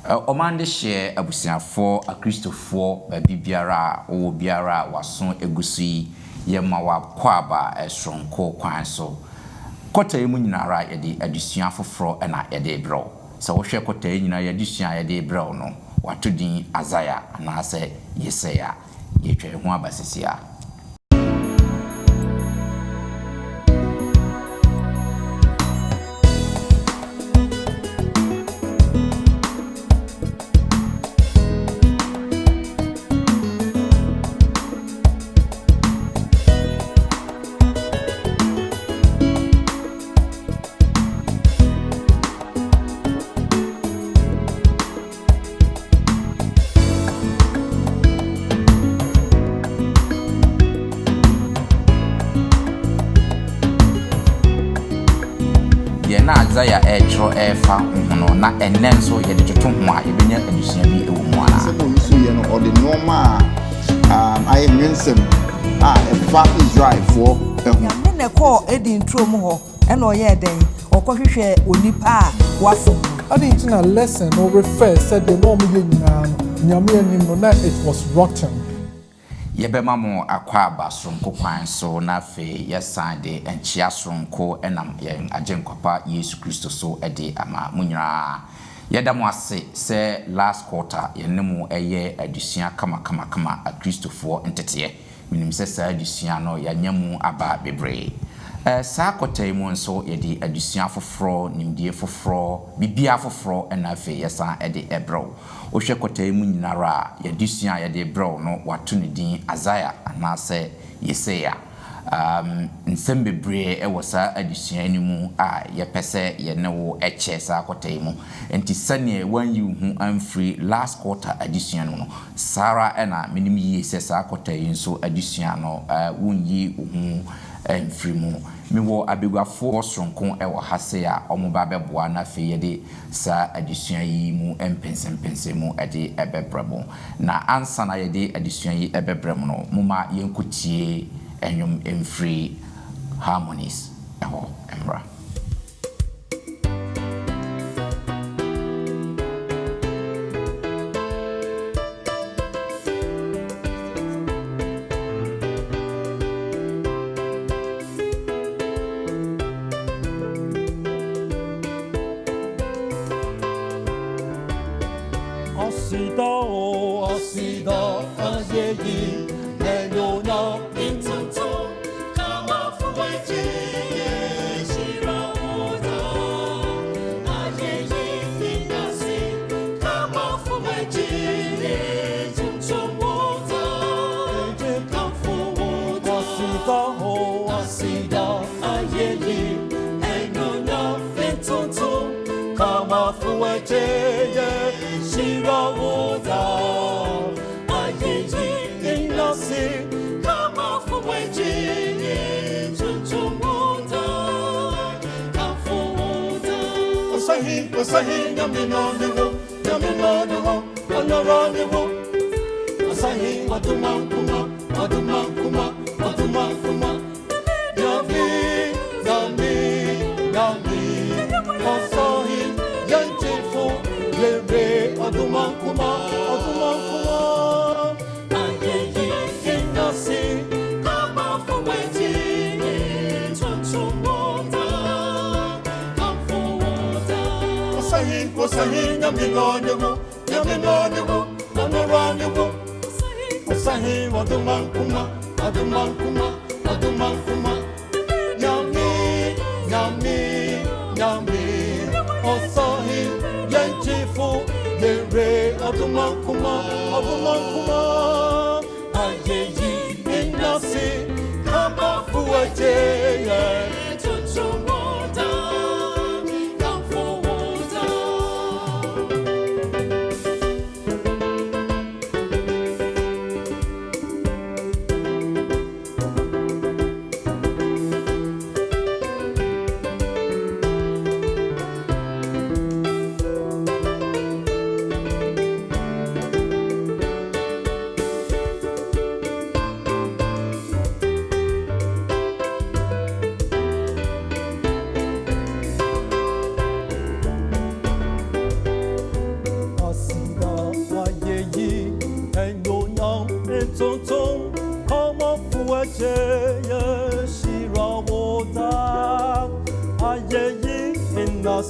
Omande share abusiafo akristofo bibiara o biara waso egusi yema wa kwaba esronko kwan so kota emu nyinara yede adusua foforo na yede bro so wo hwe kota nyina yadusua yede bro no watodin Azaya anase Yesaya yetwe ho abasisia na Azaya etro efa no na enenso ye de toto ho a ye benya adusua bi ewo mu ana se mo nso ye no or the normal I mensem efa Israel for ya ne ko edi ntro mu ho e na oye den okohwehwe onipa wafo adi na lesson or refer said the normal ye nyame anim no na it was rotten. Yebema mo akwa basronko kwan so na fe yesande enchia sonko enam yen agenkwapa Yesu Kristo so ede ama munyira yeda mo ase se last quarter yenemu eye adusua kama akristofo entete minim se sa adusua no yanyamu aba bebre sa kwata mu nso yede adusua foforo nimdie foforo bibia foforo na fe yesa ede ebro ohwe kwata mu nyinara yadusua yede ebro no wato ne din Azaya anase Yesaya nsem bebre ewosa adusua ni mu a yepese ye ne wo eche sa kwata mu enti sane wan yu hu amfree last quarter adusua no Sara na minim yi se sa kwata nso adusua no wonyi hu enfrimu miwo abegwafo sonko ewo hase a omoba beboa na fe yede sa adusua yi mu empensempense mu ede ebebremo na ansa na yede adusua yi ebebremo no muma yenkotie enyum enfree harmonies eho emra Asida, ayeyi, nenona, intanto, kama fuweji, shira oda. Ayeyi, finasi, kama fuweji, tuntum oda. Kamfu oda, asida, ayeyi, nenona, intanto, kama fuweji, shira oda. Asahi yaminaniwo anaraniwo asahi madumakuma yami asahi yanjifu lebe adumakuma ayeyi inasi kama fuweji tuntumota Asahi yaminaniwo anaraniwo asahi madumakuma yami asahi yanjifu lebe adumakuma ayeyi inasi kama fuweji tuntumota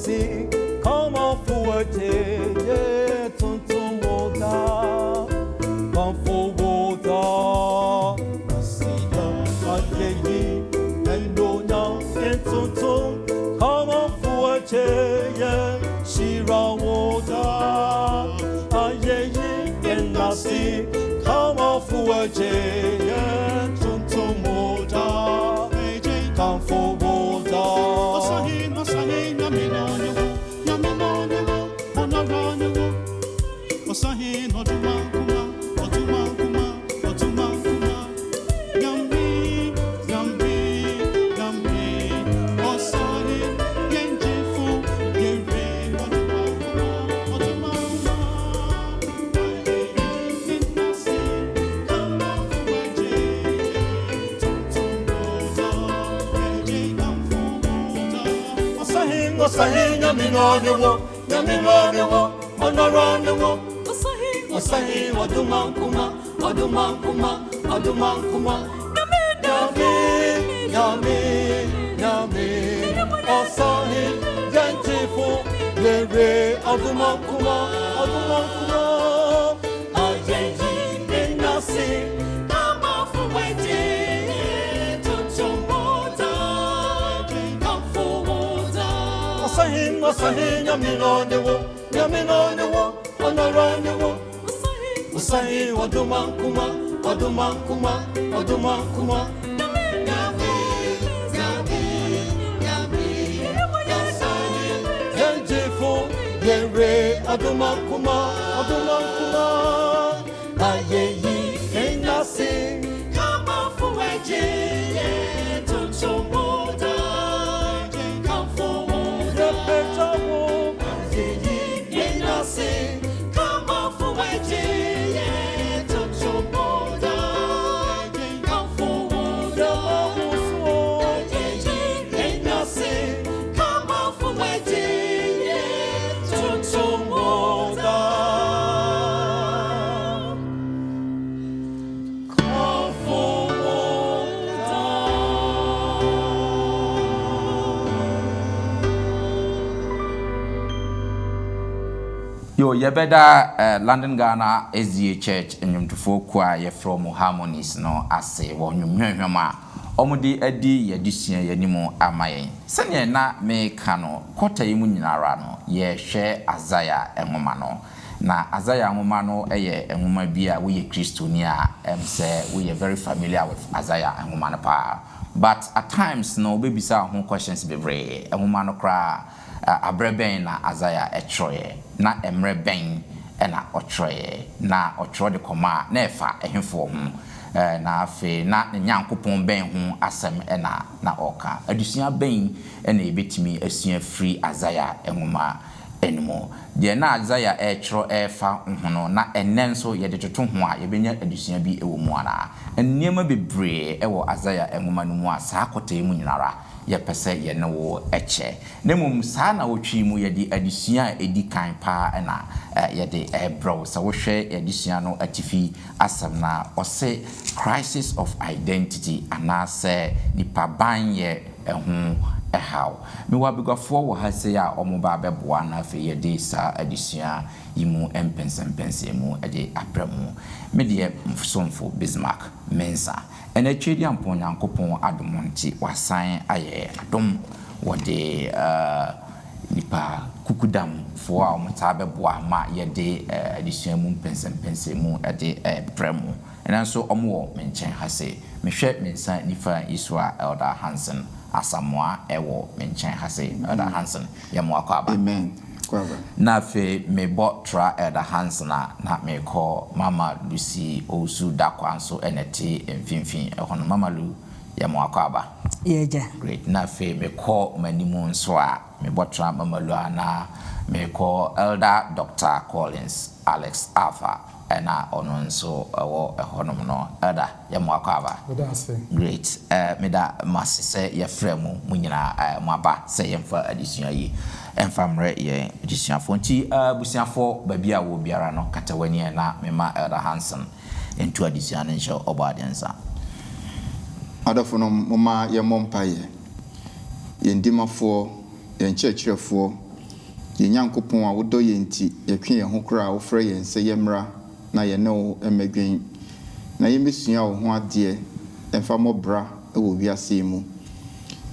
nasi kama fuete ye tuntun woda kamfu woda nasida ayeyi endonya entuntun kama fuete ye shira woda ayeyi enasi kama fuete ye tuntun woda kamfu woda Osahin otumankuma otumankuma otumankuma yambi yambi yambi osahin yenjifu yere otumankuma otumankuma inasi kama fuweje tutumboda yeje kamfuboda Osahin yaminonyewo onoronyewo Osahi wadumankuma yami Osahi yantifu yere wadumankuma ayeyi enasi kama fuwete tutumboda kamfuboda Osahi yaminonyewo onoronyewo Osahi wadumankuma Osahi yanjifu yere wadumankuma ayeyi enasi kama fuweje tutumboda kamfuboda repetawo ayeyi enasi kama fuweje tutumboda kamfuboda ayeyi enasi kama fuweje tutumboda Yo yebeda London Ghana SDA Church enyumtufo kwa ye from Harmonies no ase wo nwunwehwema omudi adi yadusua yanimu amayen sene na me kano kwota yimu nyinara no ye hwe Azaya enwoma no na Azaya enwoma no eye enwoma bia wo ye Kristoni a say we are very familiar with Azaya enwoma no pa but at times no be bisa ho questions bebre enwoma no kra abreben na Azaya etroye na emreben na otroye na otro de koma na efa ehefo ho na afe na nyankopon ben ho asem na oka adusua ben na ebetimi asua free Azaya enwoma enmo de na Azaya etro efa ho no na enenso ye de toto ho a ye benya adusua bi ewo mu ana enniema bebre ewo Azaya enwoma no mu asa akota emu nyinara ye pese ye ne wo eche na mum sa na wotwi mu ye di adusua edi kan pa na ye de ebro so wo hwe adusua no atifi asem na ose crisis of identity anase nipa ban ye ehun ehaw me wa begafo wo ha se ya omoba beboa na fe ye de sa adusua yimu empensempense mu ede abramu me de mfsomfo Bismarck Mensa ene twedi ampon Nyankopon adomonti wasan aye adom wode nipa kukudam fo a omta beboa ma ye de adusua mu empensempense mu ede abramu enanso omwo menchen hase mehwe Mensa nifa Iswa Elder Hansen Asamoah ewo menchen hase Elder Hansen yamo akwaba Amen. Kwaba. Na fe me botra Elder Hansen na me call Mama Lucy Osu Dakwanso eneti mfimfin ehono Mama Lu yamo akwaba yeja great na fe me call manimu nso a me botra Mama Lu na me call Elder Dr. Collins Alex Alpha ena ono nso ewo ehonom no Elder yamo akwaba great meda masese ye fremu munyina mwaba se yemfa adisua yi enfamre ye adisua fonti busiafo babia wo biara no katawani na mema Elder Hansen entu adisua ne nso obadensa Adafo no mama ye mompaye ye ndimafo ye nchechirefo ye nyankopon a wodo ye nti ye twe ye ho kra wo frɛ ye nse ye mra na ye ne wo emedwen na ye mesua wo ho ade emfa mobra e wo wiase mu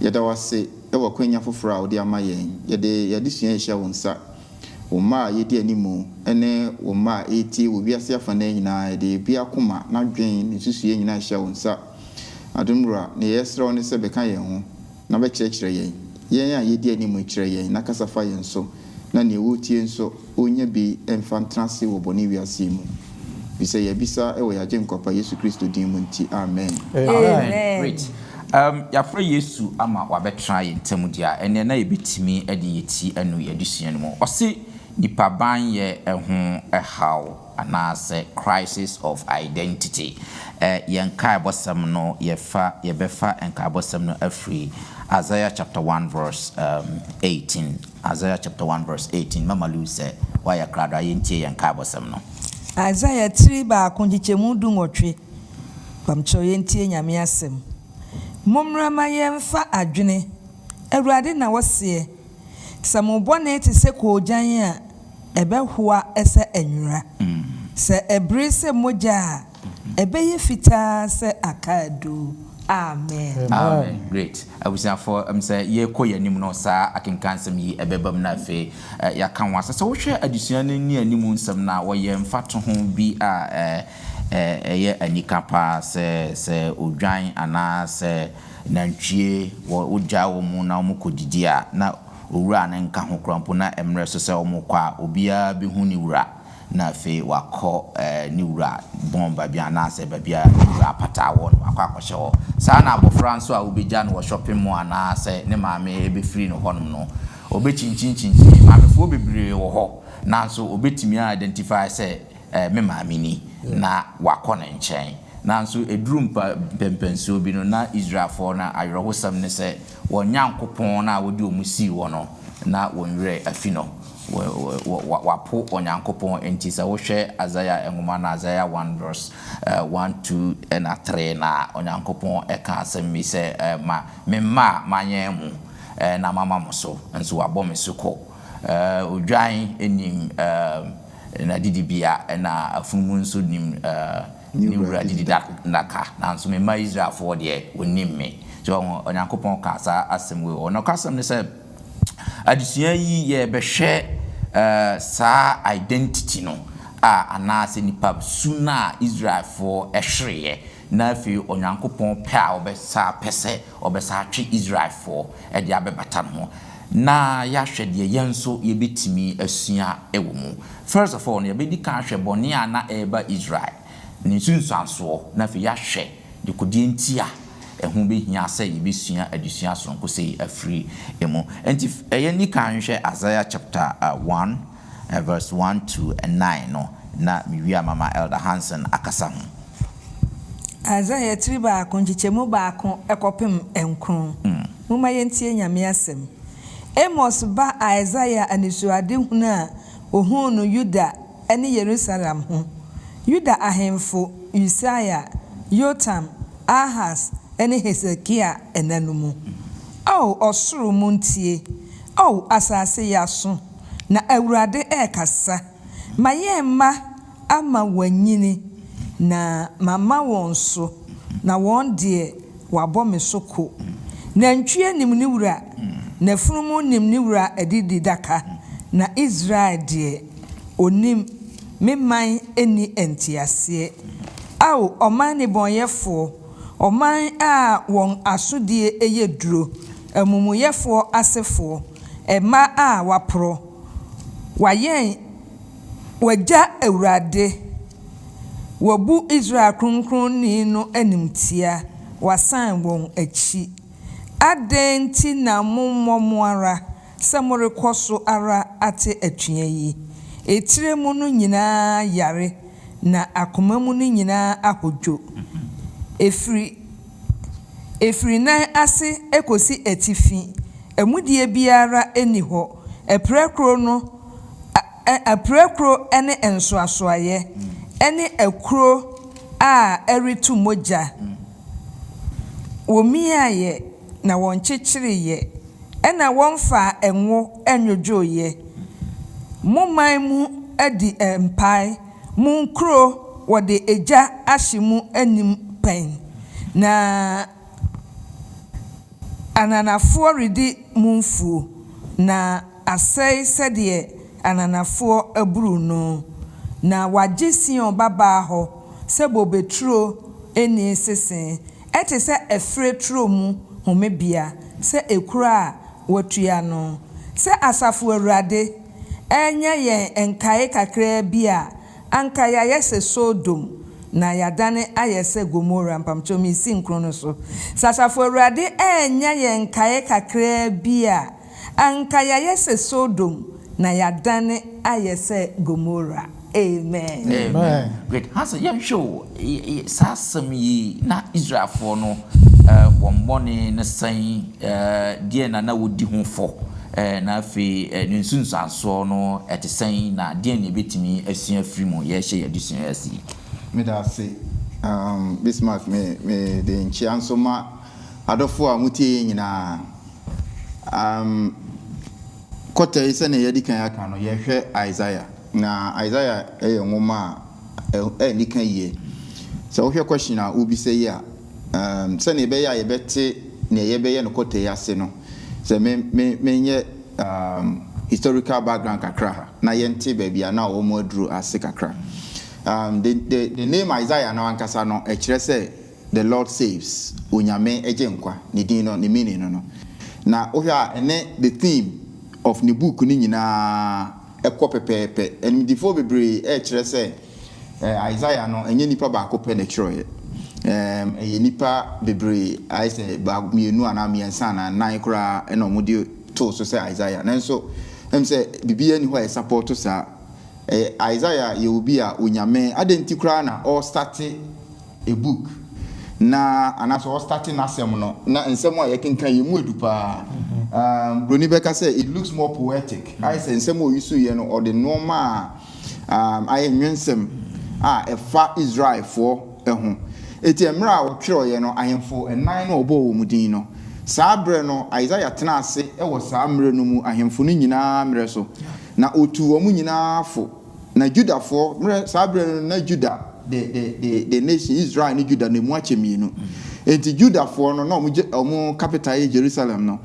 ye da wase e wo kwanya foforo a wo de ama ye de sua ye hya wo nsa wo ma ye de animu ene wo ma eti wo wiase afa na nyina de bia koma na dwen ne susu ye nyina hya wo nsa adumra ne yesro ne se beka ye ho na be kyerɛkyerɛ yen a ye de animu kyerɛ yen na kasafa yen so na ne wotie nso onya bi emfantrase wo boni wiase mu bisa ye bisa e wo ya Agyenkwa Yesu Kristo din mu nti amen. Great. Ya fra Yesu ama wabetra ye ntamu dia ene na ye betimi ade yeti anu ye dusua no mu ose nipa ban ye eho ehaw anase crisis of identity yenka bosam no ye befa enka bosam no afri Isaiah chapter 1 verse 18. Isaiah chapter 1 verse 18. Mama Lu say why ya krada yentie yenka bosam no Isaiah 3 ba konjichemu du ngotwe pamcho yentie nyame asem momra ma yemfa adwene Awurade na wose samobone te se kojan a ebehoa ese anwura se ebre se moja ebeye fita se akadu. Amen. Amen. Great. I was for say ye ko yanim no sa akenkan sem yi ebebam na fe ya kan wasa so wo hwe adusua ni animu nsem na wo ye mfato ho bi a ye anika pa se odwan ana se nantwie wo gya wo mu na wo kodidi a na owura na nka ho krampo na emre so se wo mu kwa obia bi hu ni wura na fe wakọ ni wura bomba bia na se babia wura pata won akọ akọhye ho sa na abofra nso a obegya no shopping mall na se ne maame ebe free no honom no obechinchin maame fo bebre wo ho na so obetimi identify se me maame ni na wakọ na nchen na so edurumpa pempenso bi no na Israel for na ayrohosam ne se wonyankopon na wodi omusi wo no na wonwere afino wapo onyankopon enti sa wo hwe Isaiah engoma na Isaiah 1 verse 1 2 and 3 na onyankopon eka asem mi se ma memma manyemu na mama moso enso wabɔ me soko odwan enim na didibia na afumu nso nim ni wura didida naka na nso memma Israel for de onim me so onyankopon ka sa asem we ono ka asem ne se adusua yi ye behwe sa identity no anase nipa suna Israel for ehwere na fi onyankopon pe a obesa pese obesa atwe Israel for e dia bebata no na ya hwede yenso ye betimi asua ewo mu. First of all, ye be di kan hwe bone ana eba Israel ni sunsanso na fi ya hwe de kodie ntia ehun be hia se yebesua adusua sonko sei afri emu enti eye ni kan hwe Isaiah chapter 1 verse 1 to 9 no na miwia mama Elder Hansen akasa ho. Isaiah 3 ba konjichemu ba kon ekopem enkron muma yentie nyame asem Amos ba Isaiah anisuade huna ohun no Yuda ene Jerusalem ho Yuda ahemfo Isaiah Yotam Ahaz ene Hezekia enanumu osuru muntie asase yaso na Awurade ekasa mayemma ama wanyini na mama wonso na won de wabɔ me soko na ntwie nim ni wura na funumu nim ni wura adidi daka na Israel de onim memman eni entiase oman ne bonyefo oman a won asodie eye duro amumuyefo asefo ema a wapro wayen wagya Awurade wabu Israel kronkron ni no animtia wasan won achi adenti na mommoara samorekoso ara ate atwea yi etiremu no nyina yare na akomamu no nyina ahodwo efiri nan ase ekosi atifi emudie biara eni ho eprekro no eprekro ene ensoasoaye ene ekro a eritu moja womiaye na wonkyekireye ena wonfa enwo enwodwoye mo man mu adi empai mo nkro wode eja ahye mu anim pen na ananafoɔ redi mu mfuo na asɛe sɛdeɛ ananafoɔ aburu no na wagye Sion babaa hɔ sɛ bobeturo eni sesen ɛte sɛ efre turo mu homebia sɛ ekura a watua no sɛ asafo Awurade ɛnyɛ yɛn enkae kakra bi a anka yɛayɛ sɛ Sodom na yadane ayɛ sɛ Gomora mpamcho mi si nkro no so sɛ asafo Awurade ɛnyɛ yɛn enkae kakra bi a anka yɛayɛ sɛ Sodom na yadane ayɛ sɛ Gomora. Amen. Amen. Great. Hasa yam show sasam yi na Israel for no wɔn bɔne ne sɛn deɛ na wodi ho fɔ na afei ne nsunsuansoɔ no ɛte sɛn na deɛ ne ebetumi asua firi mu yɛhyɛ yɛde sua asi. Me da se Bismarck me de nkyia nso ma adɔfo a mutie nyinaa kɔtɛ yi sɛ ne yɛdi kan aka no yɛhwɛ Isaiah na Isaiah nwoma a nika yie sɛ wohwɛ question a obi sɛ yi a sɛ ne bɛyɛ a yɛbɛte ne yɛbɛyɛ no kɔtɛ yi ase no sɛ menyɛ historical background kakra na yɛnte baabi a na wɔn aduru ase kakra the name Isaiah na wankasa no ɛkyerɛ sɛ the Lord saves onyame agye nkwa ne din no ne meaning no na wohwɛ a ɛne the theme of ne book ni nyinaa ekɔ pepepe enimdifo bebre kyerɛ sɛ Isaiah no enye nipa baako pɛ na kyerɛ eye nipa bebre ayɛ ba mienu ana miensa na nan kora na ɔmode to so sɛ Isaiah nanso sɛ bibia ni hɔ a support sa Isaiah ye obi a onyame adenti kora na all start a book na anaso all starting asɛm no na nsɛm a yɛkenkan yɛ mu edupa Broni Beka say it looks more poetic. I say nsɛm o yisu ye no or the normal I nwensɛm a fa Israel for ho eti emra a wotwerɛ ye no ahemfo ɛnan na ɔbɔ wɔ mu din no saa bre no Isaiah tena ase ɛwɔ saa mre no mu ahemfo no nyinaa mre so na otu wɔ mu nyinaa fo na Judafo mre saa bre no na Judah the nation Israel ni Judah na mu akyemi no enti Judafo no na ɔmo capital ye Jerusalem no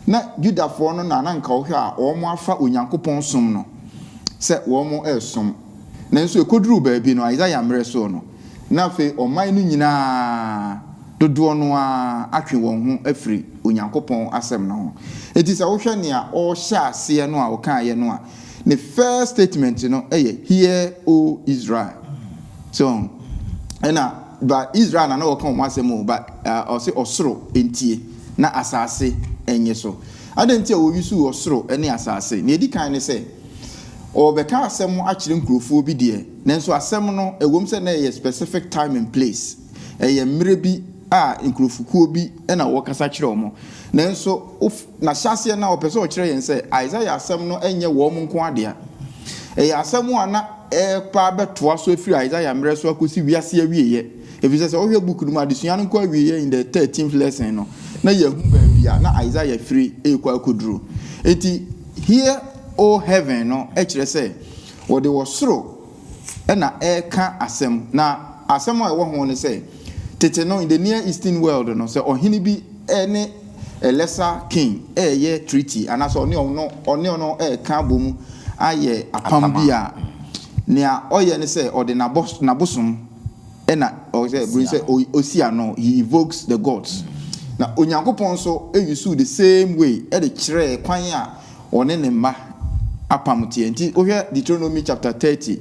na Judafo no na nka wohwe a wɔn afa Onyankopɔn som no sɛ wɔn ɛsom nanso ekoduru baabi no Isaiah mre so no na fe ɔman no nyinaa dodoɔ no a atwe wɔn ho afiri Onyankopɔn asɛm no ho eti sɛ wohwɛ nea ɔhyɛ ase no a wɔka ye no a the first statement no ɛyɛ hear O Israel so ɛna ba Israel na wɔka wɔn asɛm o ba ɔse ɔsoro entie na asase enye so adenti a wo yusu osoro ene asase na edi kan ne se obeka asem akyire nkrofo bi de nanso asem no ewom se na ye specific time and place eye mre bi a nkrofukuo bi na wo kasa kyere omo nanso na hyase na opese o kyere yen se Isaiah asem no enye wo mo nko ade a eye asem a na pa betoa so afiri Isaiah mre so akosi wiase awieye efise se ohwe book no adesua no nko awieye in the 13th lesson no na yehu baabia na Isaiah free ekwa akoduro eti here o heaven no ekire se wo de wo soro na eka asem na asem a wo ho ne se tete no in the near eastern world no se ohini bi ene a lesser king ye treaty anaso oni ono eka bomu aye apam bia nea oye ne se ode na bosom na o se bring se osia no he evokes the gods na Onyankopɔn so eyisu the same way e de kire kwan a one ne mma apamtie nti ohwe Deuteronomy chapter 30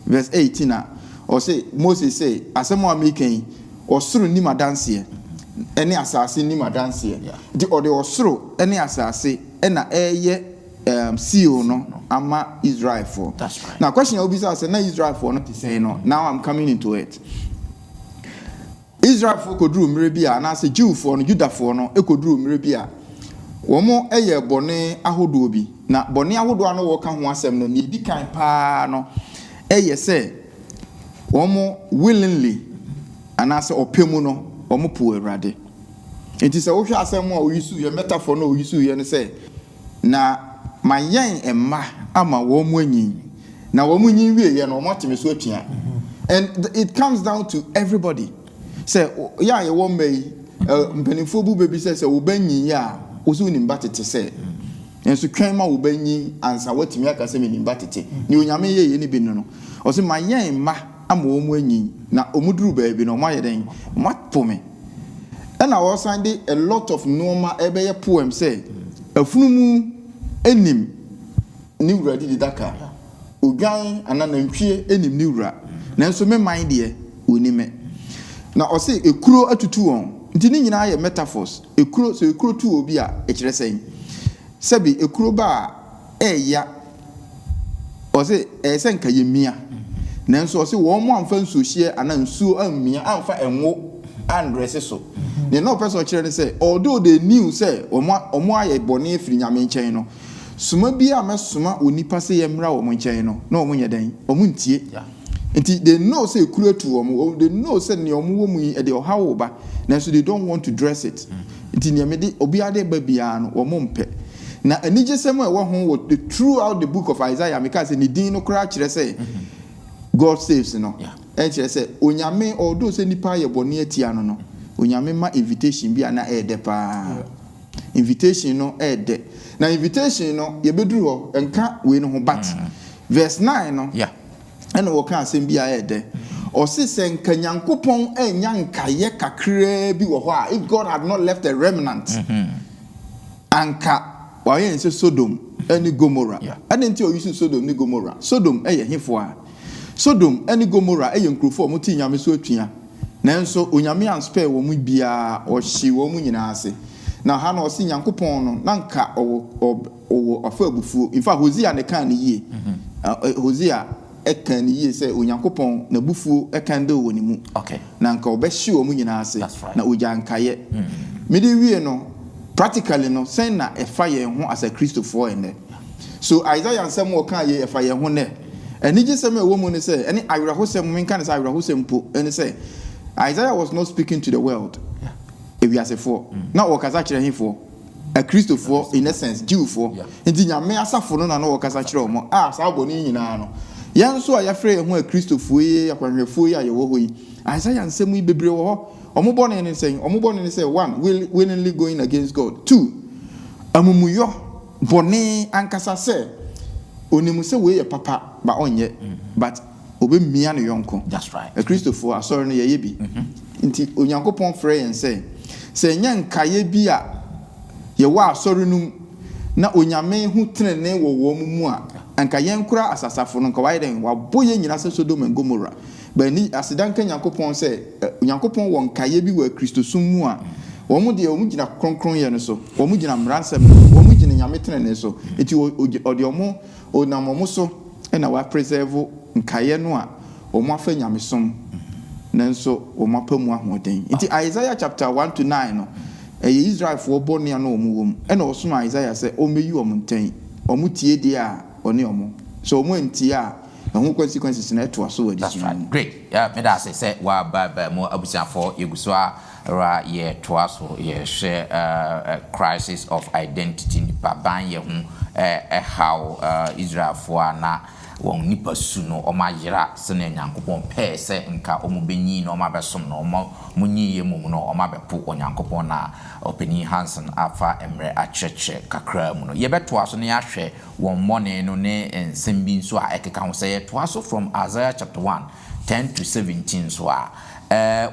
verse 18 na o say Moses say asemo amekan osoro ni madanse ene asase ni madanse nti ode osoro ene asase na eye seal no ama Israel for That's right. now question obi say na Israel for not to say no now I'm coming into it. Israel for kodru mre bia na se Jew for no Judah for no ekodru mre bia womo eye bone ahodo bi na bone ahodo no wo ka ho asem no ni di kan pa no eye se womo willingly anase opemu no womo po Awurade enti se wo hwe asem a oyisu ye metaphor no oyisu ye ne se na mayen emma ama wo mu anyin na wo mu nyin wie ye no mo ateme so atua and it comes down to everybody say ya ye wo mai mpanimfo bu bebi say wo banyin ya wo so nimba tete say enso twan ma wo banyin ansa watimi aka say nimba tete ni onyame ye ni bi no o say ma yen ma ama wo mu anyin na omuduru ba bi no mo ayeden matpome and I was finding a lot of normal ebe poem say afunumu enim ni wura di daka ogan ananantwie enim ni wura nanso me mind de onime na o say ekuro atutu won nti ni nyina ye metaphors ekuro so ekuro tu obi a ekire sen sabi ekuro ba eya o say esen ka ye mia nanso o say wo mo amfa nsuhie anansuo ammia amfa enwo andress so the no person kire say although they knew say omo aye bone afiri nyame nchen no suma bi a mesuma onipa say yemra wo nchen no na omo nyedan omo ntie nti they know say ekuro tu omo they know say ne omo wo mu e de ohawo ba na so they don't want to dress it nti ne me de obi ade ba bia no omo mpe na anije sem e wo ho throughout the book of Isaiah because ni din no kra kire say God saves no and kire say onyame although say nipa ye bone atia no onyame ma invitation bi ana ede pa invitation no ede na invitation no ye beduru ho enka we no ho bat verse 9 no and wo kan asem bi a ede o se senka nyankopon enya nkaye kakra bi wo ho a if God had not left a remnant anka wa yen se Sodom and Gomorrah and enti o use Sodom ni Gomorrah Sodom eye hifo a Sodom and Gomorrah eye nkrofo mo ti nyame so atua nanso onyame anspare wo mu bia o hye wo mu nyina ase na ha na o si nyankopon no nanka o afa abufuo in fact Hosea ne kan ne yie Hosea ekan ne yie say onyankopon na bufuo ekan de wo ni mu nanka o be hye wo mu nyina ase na ojankaye me de wie no practically no say na efa ye ho as a Christopher ene so Isaiah nsem wo kan ye efa ye ho ne eni gisem e wo mu ne say eni awirahosem men kan say awirahosem po eni say Isaiah was not speaking to the world. If you are say for now, wakaza chire him for a Christopher in essence Jew for. Inti nyame asafo no na no wakaza chire omo. Sa boni nyina no. Yan so ayafre ho a Christopher ye akwanhwefo ye ayewo ho yi. Isaiah nsemu bebre wo ho. Omo boni ne say one willingly going against God. Two amumuyo boni ankasa say onimu se we ye papa ba onye but obe mia no yonko. That's right. A Christopher sorry no ye bi. Nti onyankopon frɛ yen sɛ nya nkaye bi a ye wa asɔre num na onyame hu tenene wo mu a anka yen kura asasafo no nka wa yeden wa boye nyina sɛ Sodom and Gomorrah ba ni asidan kan nyankopon sɛ onyankopon wɔ nkaye bi wɔ Kristosum mu a wo mu de wo mu gina kronkron ye no so wo mu gina mransam wo mu gina nyame tenene so enti ode omo onam omo so na wa preserve nkaye no a wo mu afa nyamesom nanso wo mapamu ahoden nti Isaiah chapter 1 to 9 no Israel for boni na omu wom e na oso Isaiah say o meyi omu nten omu tie de a oni omu so omu ntie a ho consequences na to aso wadi. That's right. Great. Me da say wa ba mo abusiafo yeguso ra ye to aso ye share crisis of identity ni baban ye ho how Israel for na won nipa su no o ma yira se na nyankopon pe se nka o mu benyi no o ma besom no o ma munyi ye mum no o ma bepo onyankopon na openi Hansen afa emre acheche kakra mu no ye beto aso ne ahwe won mone no ne ensem bi nso a ekeka ho se ye to aso from Isaiah chapter 1 10 to 17 so a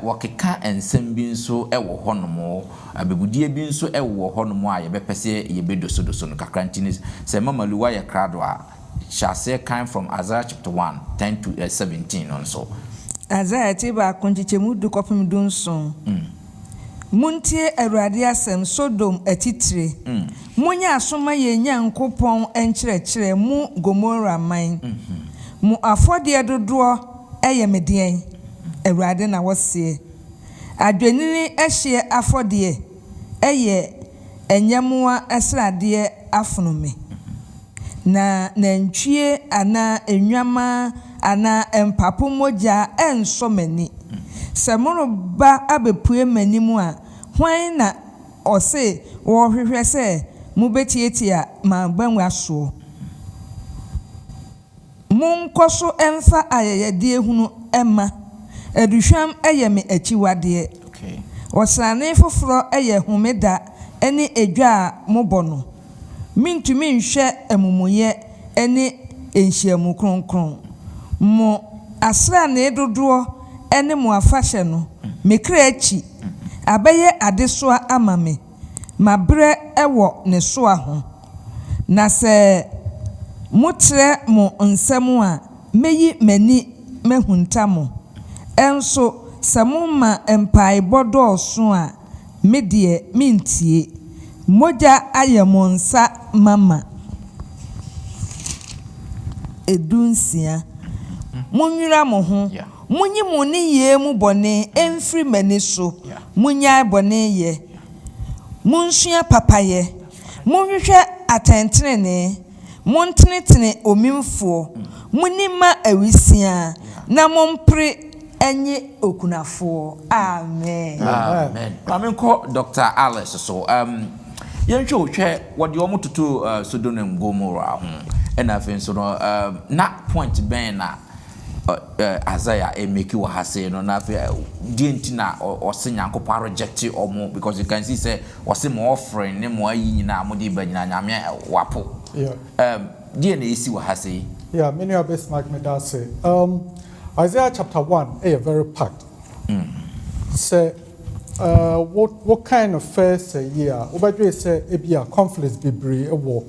wakeka ensem bi nso ewo honomo abegudie bi nso ewo honomo a ye bepese ye bedosodoso no kakra ntini se mamaluwa ye krado a shall say kind from Isaiah chapter 1 10 to 17 also. Isaiah tiba konjichemu du kopim dunson. Muntie Awurade asem Sodom atitire. Munya asoma ye Nyankopon enkyerɛkyerɛ mu Gomorrah man. Mu afɔde dodoɔ ɛyɛ medien. Awurade na wɔsie. Adwenini ɛhye afɔde ɛyɛ enyamoa ɛsrade afonome. Na nantwie ana enwama ana empapo moja ensomani semoro ba abepue manimu a hwan na ose wo hwehwe se mubetietia ma banwa so monkɔ so ɛmfa ayɛyɛdeɛ hunu ɛma aduhwam ɛyɛ me akyiwadeɛ Okay. ɔsrane foforɔ ɛyɛ homeda ɛne edwa a mobɔ no mintumi nhwɛ amumuyɛ ɛne nhyiamu kronkron mo asrane dodoɔ ɛne mo afahyɛ no mekra akyi abɛyɛ adesoa ama me mabrɛ ɛwɔ ne soa ho na sɛ motrɛ mo nsɛm a meyi m'ani mehunta mo ɛnso sɛ moma mpaebɔ dɔɔso a me deɛ mentie mogya ayɛ mo nsa mama edunsia munwira mo ho Yeah. munyi mo ne yie mu bɔne emfiri m'ani so munya bɔne yɛ munsua papayɛ munhwehwɛ atɛntenene montenetene omimfoɔ munima awisia na mompre enye okunafoɔ amen. Amen. Mamenko Dr. Alice so yɛnhwɛ ohwɛ wɔde ɔmo toto Sodom and Gomorrah ho ɛna afei so no na point bɛn na Isaiah make wɔ ha say no na afei die nti na ɔse Nyankopɔn reject ɔmo because you can see say ɔse mo offering ne mo ayi nyina mo de ba nyina nyame wapo. Yeah. Die na esi wɔ ha say. Yeah, many of us like me that say. Isaiah chapter 1 is very packed. Say, what kind of first year? Obadiah say it be a conflict be war,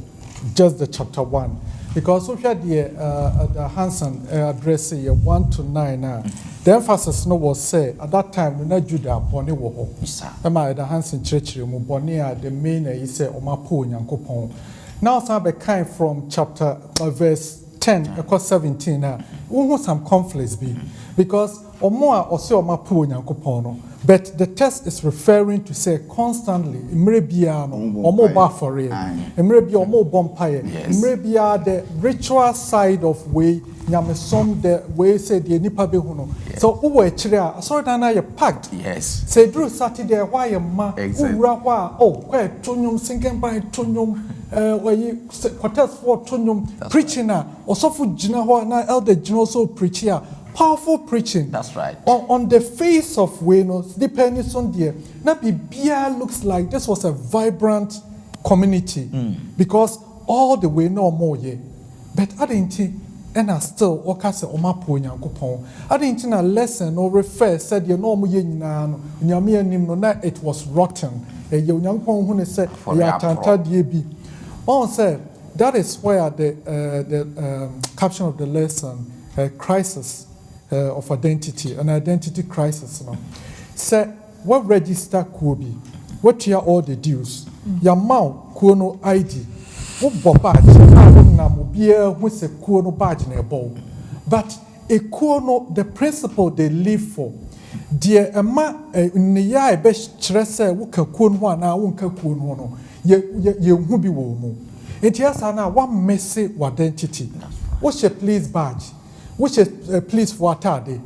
just the chapter 1. Because we had the Hansen address 1 to 9 now. The emphasis no was say at that time we not Judah boni wo. Yes. The Hansen church mu boni the main he say omapo Nyankopɔn. Now some be kind from chapter verse 10 across 17 now. We want some conflicts be because omo a ose omapo Nyankopɔn no. But the text is referring to say constantly, imrebia no, omo ba for real, imrebia omo bompaye, imrebia the ritual side of way, nyamesom the way say the nipa behuno. So uwe chira, sorry dana you packed. Yes. Say Drew Saturday, why a ma, ura oh, where tunyum singing by tunyum, where you quarters for tunyum preaching na, or sofu jina na elder jino so preaching. Powerful preaching. That's right. On the face of Wenos, depending on there, Nabibia looks like this was a vibrant community because all the way no more ye. But I didn't and I still okase omapo Nyankopɔn. I didn't a lesson or refer said you know ye nyina nyame anim no na it was rotten. E ye Nyankopɔn hu ne say ya tanta die bi. On said that is where the caption of the lesson crisis of identity, an identity crisis. No? Say, what register could be? What are all the dues? Your mount, Kuno ID. What badge? Namubia, who's a Kuno badge in a bowl. But a Kuno, the principle they live for. Dear Emma, in the eye, best stress, Wuka Kun one, I won't Kun one. You won't be woman. It has one messy identity. What's your police badge? Which is police for atade.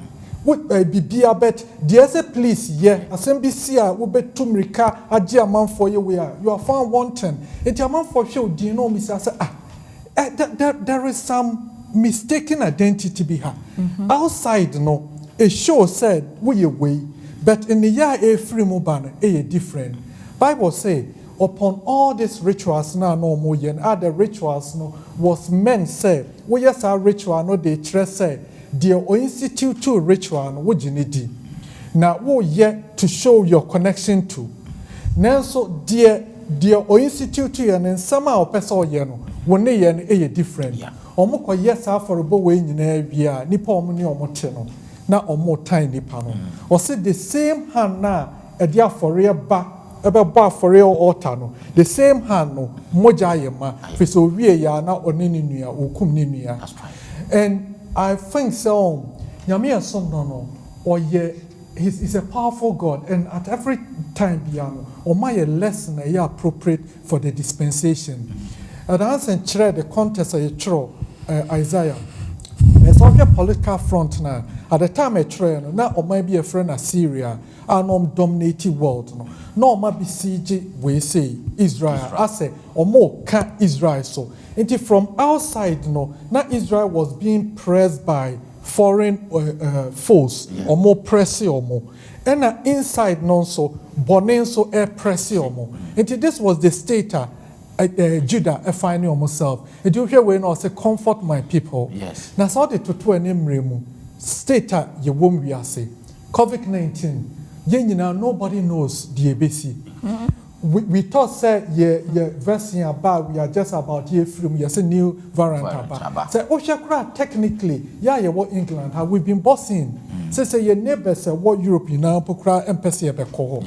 What be a bet? There's a police here. Assembly here. We bet tumrika. Aji a man for you. You are found wanting. It's a man for sure. Do you know, Mr. There is some mistaken identity behind. Outside, no, a show said we away, but in the year a free mobile, a different. Bible say upon all these rituals now no more and other rituals no was men say we yes our ritual no they trust say dear or institute to ritual no what you need now wo yet to show your connection to now so dear or institute to and somehow person you know when they are different omo ko yes for bo we nyina bia nipa omo ne omo te no na omo time nipa no or say the same hand na e dia for real back about for real altar no the same hand no moja yema fi so wie ya na onini nua okum ni nua and I think so nyame so no or ye he's a powerful God and at every time biano or my lesson is appropriate for the dispensation and answer the context of Isaiah There's also a political front now. At the time, a train now or might be a friend of Syria, and dominating world. No, might be CG. We say Israel. I say or more can Israel so. Until from outside, now Israel was being pressed by foreign force or more pressing or more. And inside, so Bonin so air pressing or more. Until this was the state. Judah, finding himself. And you hear when I say, comfort my people. Yes. Now, so the to an emremu state you won't be say COVID-19. Nobody knows the ABC. We thought say vaccine about we are just about here from a new variant about. Say Oshakra technically, what England have we been bossing. Say your neighbors say what Europe now pokra embassy beko.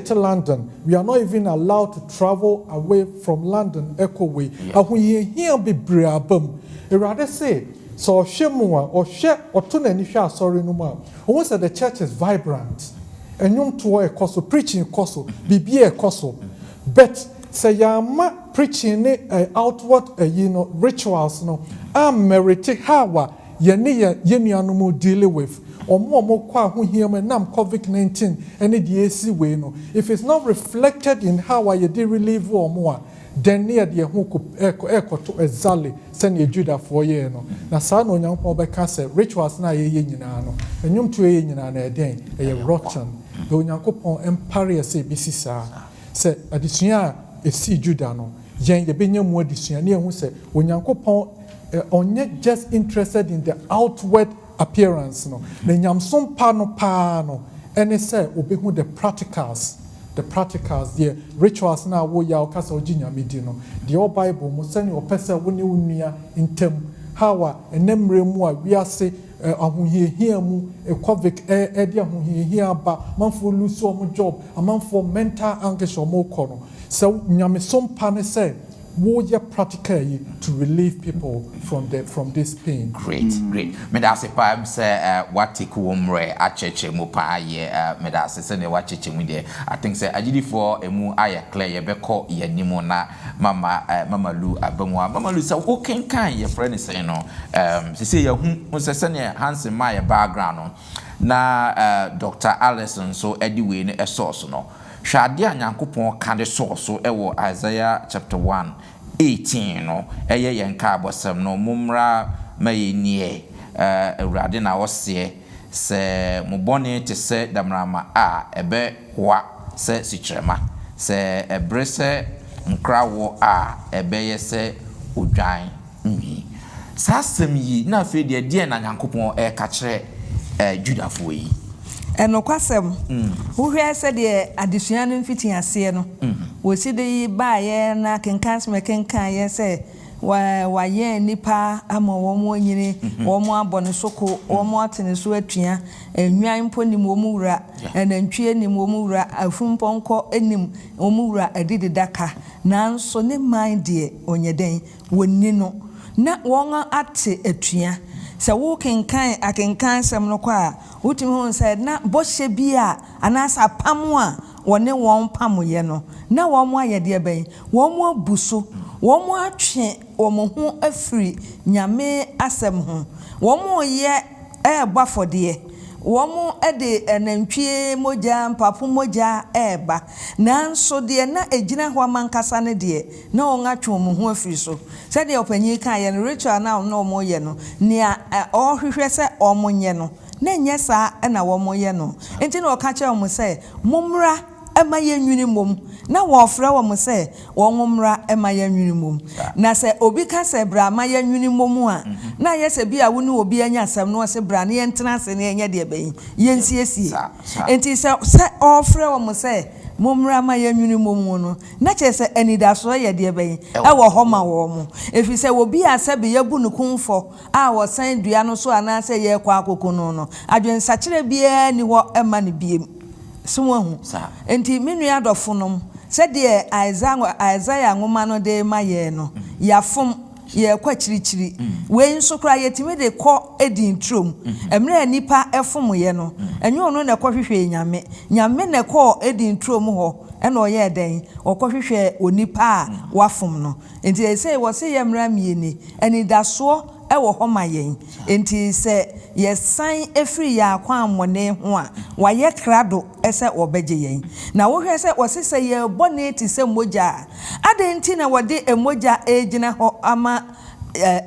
To London. We are not even allowed to travel away from London echo way. And when you hear be breabum, you rather say so shemua or share or tunanisha sorry no more. Almost that the church is vibrant. And young to a coso preaching coso, be a coso. But say yama preaching outward rituals no. I'm merited hawa yenianumu dealing with. Or more kwa who hear me nam COVID-19 and the AC way no. If it's not reflected in how I did relieve or more, then near the who echo to a zali send a Judah for ye no. Na sa no young poor say rituals na ye yinano. And yum to a yinana a day a rotten. The Yankopon empire say bisisa. Say addition a see Judah no. Yen the binyam more addition near who say when Yankopon on yet just interested in the outward appearance no na nyamsom pano and say obehu the practicals the rituals na wo ya okasa oginya medi no the old bible mo sani opesa woni unua intem hawa enemre mu a wiase ahohiehia mu covid de ahohiehia ba manfo lose omo job amanfo mental anguish omo kono so nyamesom pane say wo ya practically to relieve people from this pain. Great. Me da se pa am say what take womre acheche mu pa ye me da se ne wa cheche mu de I think say agidi for emu aye clear ye beko ye nimu na mama Lu abamwa mama Lu say wo kenkan ye friend say no say ye hu se ne Hansen my background no na Dr. Allison so ediwe ne source no hwade anyankopon ka de source ewo Isaiah chapter 1:18 no eye yenka abosem no mumra mayenie awurade na wose se mubone te se damrama a ebe wa se sikrema se ebrese nkrawo a ebe ye se odwan nwi sasem yi na fe de na nyankopon ka kire Judafo yi eno kwasem wo hwe se de adesua no mfiti ase no wo si de ba ye na kenkan sme kenkan ye se wa ye nipa ama wo mo nyini wo mo abone soko wo mo atene so atua enwan mpo nim wo mu wura enantwie nim wo mu wura afumponko enim wo mu wura adidi daka nanso ne mind de onyeden wonni no na won ate atua se wo kenkan akenkan sem no kwa utimi ho said na boshe bia anasa pamu a wone won pamu ye no na wo mo ayede ben wo mo abuso wo mo atwe wo mo ho afiri nyame asem ho wo mo ye bafode wo mo ede enantwie moja mpapu moja eba nanso de na ejina ho amankasa ne de na won atwe mo ho afiri so se de opanyi kan ye no ritual na no mo ye no nia ohwehwe se omonye no na nyesa na wo mo ye no enti na oka che mo se momra ema ye nwini mom na wo ofra wo mo se wo momra ema ye nwini mom na se obi ka se bra ma ye nwini mom a na ye se bia wo ni obi anya asem no se bra na ye ntena se na ye de ben ye nsiesie enti se ofra wo mo se momra ma ye nwini mom no na che se anidaso ye de ben e wo ho ma wo mo efi se wo bi asabe ye bu nukunfo a wo san dua no so ana se ye kwa akoko no adwensa kire bia ni wo ema ne biem sumu enti menu adofonom se de Isaiah ngoma no de maye no yafom ye kwa chirichiri we nso kra yetimi de ko edin trom emre nipa efom ye no enyo no ne ko hwehwe nyame ne ko edin trom ho ena oye den okohwehwe onipa a wafom no enti say wo se ye mra mieni eni daso ɛwɔ hɔ ma yɛn enti sɛ yɛsan efiri yɛ akwa amone ho a wayɛ krado ɛsɛ wɔbɛgye yɛn na wohwɛ sɛ wɔse sɛ yɛbɔ ne ti sɛ mogya adɛnti na wɔde emogya egyina hɔ ama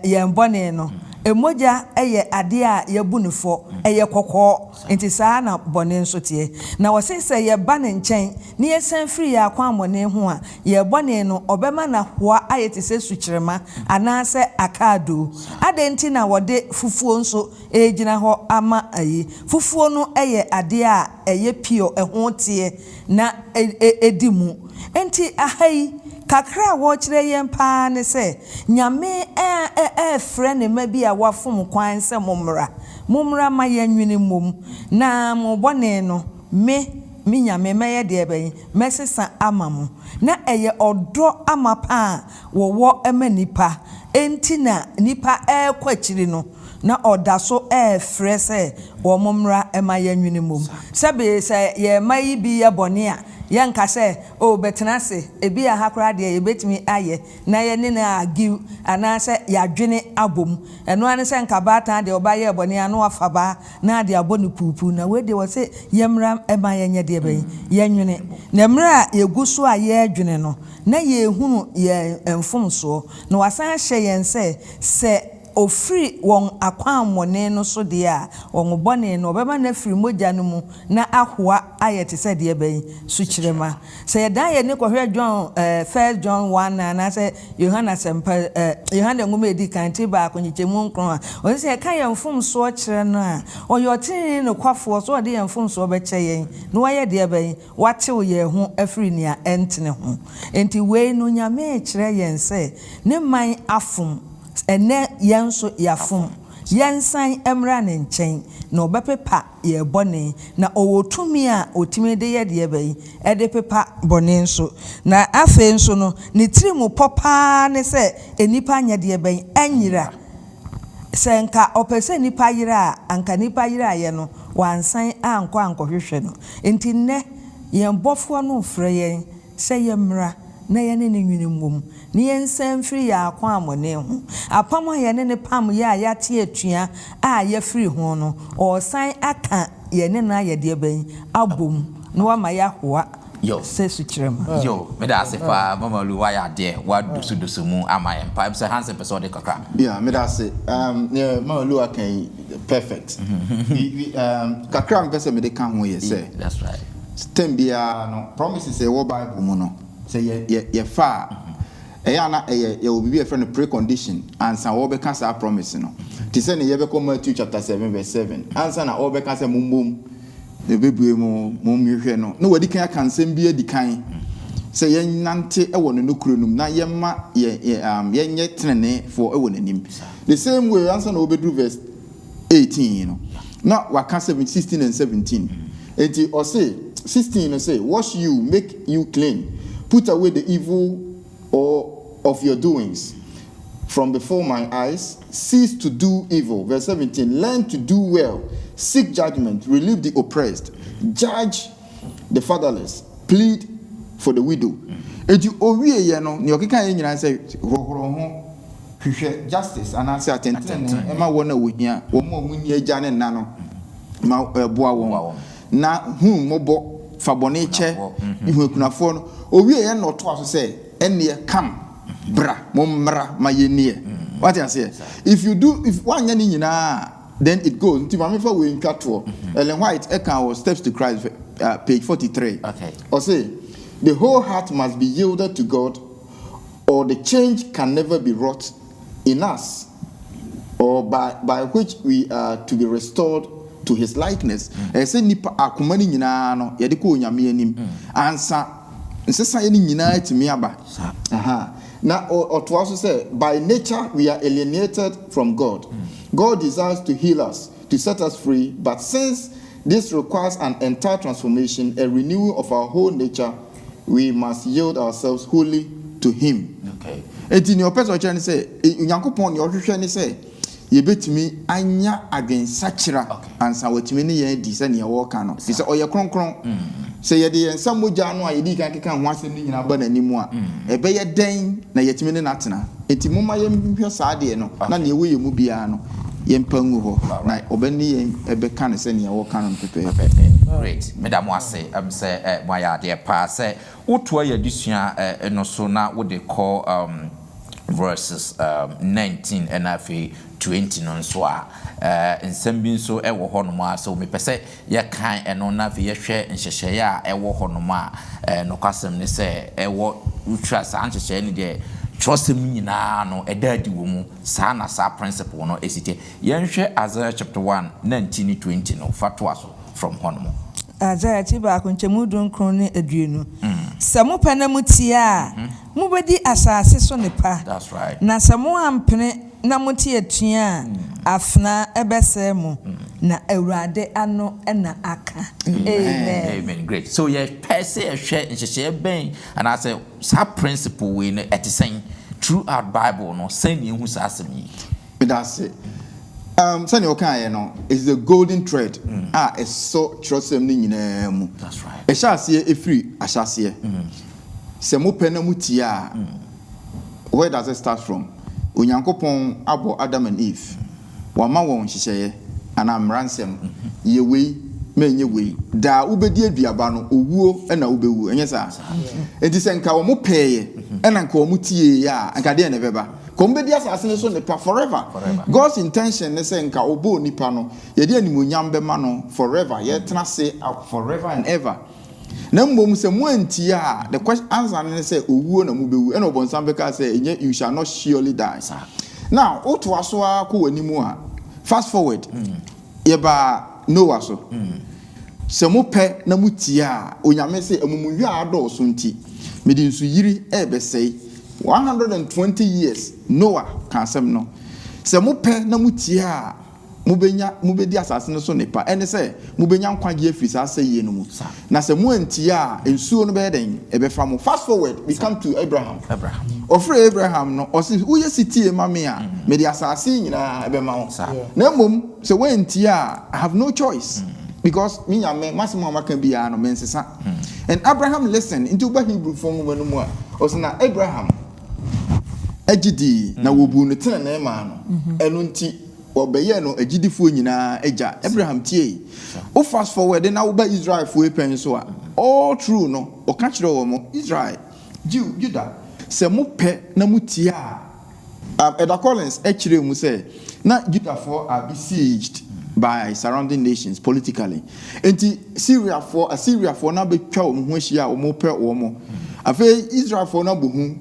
yɛn bɔne no emoja eye ade a yebu ne fo eye kokko enti saa na bone nso tie na wose se ye ba ne nkyɛn ne ye san free ya kwa amone ho a ye bone no obema na hoa aye te se sukyerema anase akado adenti na wode fufuo nso egyina ho ama ayi fufuo no eye ade a eye pio ho tie na edimu enti ahai kakra wo kire yen pa ne se nyame frɛ ne ma bi a wafom kwan se momra ma yanwene mom na mo bone no me nyame mɛyɛ de bɛn mɛsesa ama mo na ɛyɛ ɔdɔ ama pa wo ema nipa enti na nipa kwakyiri no na ɔda so frɛ se wo momra ema yanwene mom sɛbe sɛ ye mai bi ya bone a yanka se o betena se ebi a hakora de ye betimi aye na ye ne na agiw anase yadwene abom eno ane se nka bata de obaye bone anu afaba na de abone pupu na we de wo se yemra eba yenye de ben yenwene na mra yeguso a ye adwene no na ye hunu ye mfomso na wasan hye yen se ofri won akwanmone no so de a won bone no obeba na firi mogya no mu na ahoa ayete se de ben sukyerema se dan ye ne kohwe John 1 John 1 na se Yohana sempa Yohana ngoma edi kanti ba akonyichemu nkron a o se ka ye mfomso kyere no a oyotin no kwafo so de ye mfomso be kyeyen no waye de ben watew ye ho afiri nia entene ho enti we no nyame kyere yen se ne man afom ene yenso yafom yensan emra ne nkyɛn na obepepa ye bɔne na owotumi a otimi de ye de bai ede pepa bɔne nso na afe nso no ne tirimu popa ne se enipa nya de bai anyira senka opese nipa yira anka nipa yira ye no wansan ankɔhwehwɛ no enti ne yen bɔfo no frɛ yen se yemra na yene ne nwene mom ne yensan firi ya akwa amone ho apam a yene ne pam ya yate atua a ya firi ho no osan aka yene na ye de ban abom no wa ma ya hoa yo se sukyerema yo me da se fa mama lu wa ya de wa dosu mu ama yen pa so hands person de kakra yeah me da se mama lu akan perfect kakra me me de kan ho ye say that's right stembia no promises e wo bible mu no say ye fa eya na ye obibi e friend precondition ansa wo be kan sa promise no ti say ne ye be come Matthew chapter 7 verse 7 ansa na wo be kan say mumbom e bebue mu hwehwe no na wadi kan kan sem bi adikan say ye nante e wo no kuronum na ye ma ye nye tenene for e wo nanim the same way ansa na wo be do verse 18 no na waka 16 and 17 enti o say 16 no say wash you make you clean put away the evil of your doings from before my eyes. Cease to do evil. Verse 17. Learn to do well. Seek judgment. Relieve the oppressed. Judge the fatherless. Plead for the widow. And you owie ye no. Ni okeka ye nyina say ho hwehwe justice and answer attention. Ema wona wo hia. Wo mo ni agya ne na no. Ma boa won. Na mobo fabone che ihu kunafo no owie ye no to aso say ene kam bra momra mayenie what you say if one nya ni nyina then it goes nti ma me fa we ntwato Ellen White eka Steps to Christ page 43 okay or say the whole heart must be yielded to God or the change can never be wrought in us or by which we are to be restored to his likeness say nipa akoma ni nyina no ye de ko onyame anim ansa nsesa ye ni nyina timi aba now to also say by nature we are alienated from God. God desires to heal us, to set us free, but since this requires an entire transformation, a renewal of our whole nature, we must yield ourselves wholly to him. Okay. And in your person say Nyankopon your hwehwe say ye betimi anya agen sachira ansa wetimi ne ye di se ne wo ka no say oye kronkron say ye de ensa mogya no a ye di kan keka ho asem ni nyina ba nanimu a ebe ye den na yetimi ne natena enti moma yɛmhwɛ saa deɛ no na ne ɛwɔ yɛ mu biara no yɛmpa ngu hɔ na ɔbɛne yɛn ɛbɛka no sɛ nea wɔka no pɛpɛɛpɛ. Great. Madam Wase, say my idea pass. Say, what were your discussion? No, so now what they call verses 19 and I feel 20 non so and some being so ever honoma. So me per se, ya kind and on navi ya share and share ever honoma. No custom they say ever trust and share any day. Trust me na no a daddy woman, sana sa principle no esite. Yan share Isaiah chapter 1, 19-20 no fatwas from Honomo. Isaiah tiba kunchemu dun kroni aduenu. Samu pena mutia, mubedi asase so nepa. That's right. Na samu ampene na muti atua afna ebese mu na Awurade ano na aka. Amen. Amen. Great. So yeah, per se share in share ben and I say sa principle we no etisɛn throughout Bible no send you who asemi. That's it. Sani okay no is the golden thread. It's so trustem ni nyina mu. That's right. Ehyasie efiri ahyasie. Se mo pɛ na mutia. Where does it start from? Onyankopɔn abo Adam and Eve. Wama wɔn hyehyɛye ana mransem ye wei menye wei da ubedi aduaba no owuo na ubewu enye sa. Enti se nka wo mo pɛye na nka wo mutie ya nka de na beba. Kombedi asase ne so ne pa forever. God's intention is saying ka obo nipa no ye de animonyam be ma no forever. Ye tena se forever and ever. Na mbom se mo anti a the question answer ne say owuo na mu bewu. E no bonsam be ka say you shall not surely die. Now oto aso a ko wanimu a fast forward. Ye ba Noah so. Se mo pe na mutie a onyame se amumunwi a do so nti medi nsu yiri e be sei 120 years Noah can say no. Se mo pe na mutie a mubedi asase no so nepa ene se mubenya nkwage afiri ase ye no mu na se mo antie a ensuo no be den e be fa mo. Fast forward we come to Abraham. Ofre Abraham no o se uye sitie ma me a me di asase nyina e be ma wo na mom se we antie a I have no choice because me nyame masimo amaka bia no me nsesa. And Abraham listened into ba Hebrew form no mu a o se na Abraham agidi na wobu no tena na ma no eno nti obeye no agidifo nyina agya Abraham tie o fast forward na wo ba Israel fo epen so a all true no o ka kire wo mo Israel Judah se mo pe na mutie a Eda Collins kire mu say na Judah for are besieged by surrounding nations politically enti Assyria for na be twa wo ho ahia wo mo pe wo mo afa Israel for na bo hu